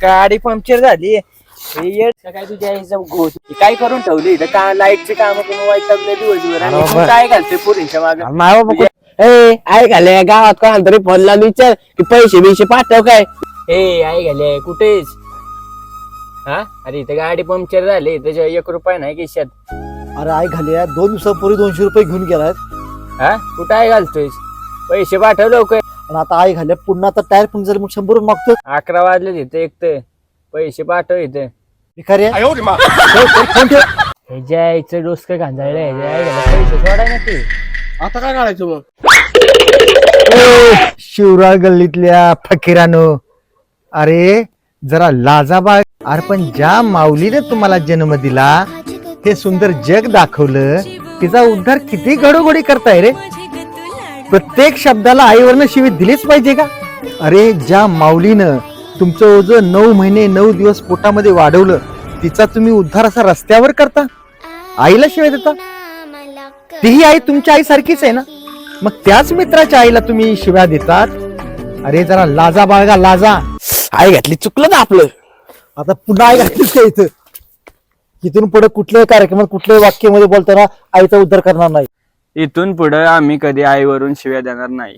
गाडी पंक्चर झाली. काय तुझ्या आईचं काय करून ठेवली इथं का लाईटचे काम करून वैतागले दिवसभर आणि तू काय घालते पोरींच्या मागे. आई घाले गावात कोणाला तरी फोन लावून विचार की पैसे बिशे पाठव काय. आई घाले कुठेच. हा अरे इथं गाडी पंक्चर झाली त्याच्या 1 रुपया नाही खिशात. अरे आई घाली 2 दिवसापूर्वी 200 रुपये घेऊन गेलाय. हा कुठं आहे घालतोय पैसे पाठव लवकर. आणि आता आई घाल्या पुन्हा आता टायर पण झालं मग 100 मागतोय. 11 वाजले तिथे एक तर पैसे पाठव इथे. भिकारी आहे. ह्याच्या आईचं डोसकं गांजाळलंय. पैसे सोडाय ना ते. आता काय काढायचं मग. शिवराळ गल्लीतल्या फकीरानो, अरे जरा लाजाबाग. अरे पण ज्या माऊलीने तुम्हाला जन्म दिला, हे सुंदर जग दाखवलं, तिचा उद्धार किती घडोघडी करताय रे. प्रत्येक शब्दाला आईवरनं शिवी दिलीच पाहिजे का. अरे ज्या माऊलीनं तुमचं ओझं 9 महिने 9 दिवस पोटामध्ये वाढवलं, तिचा तुम्ही उद्धार असा रस्त्यावर करता, आईला शिवाय देता. तीही आई तुमच्या आई सारखीच आहे ना, मग त्याच मित्राच्या आईला तुम्ही शिव्या देतात. अरे जरा लाजा बाळगा लाजा. आई घातली चुकलं ना आपलं. आता पुन्हा आई घातलीच काय इथं. इथून पुढे कुठल्याही कार्यक्रमात कुठल्याही वाक्यामध्ये बोलताना आईचा उद्धार करणार नाही. इथून पुढे आम्ही कधी आईवरून शिव्या देणार नाही.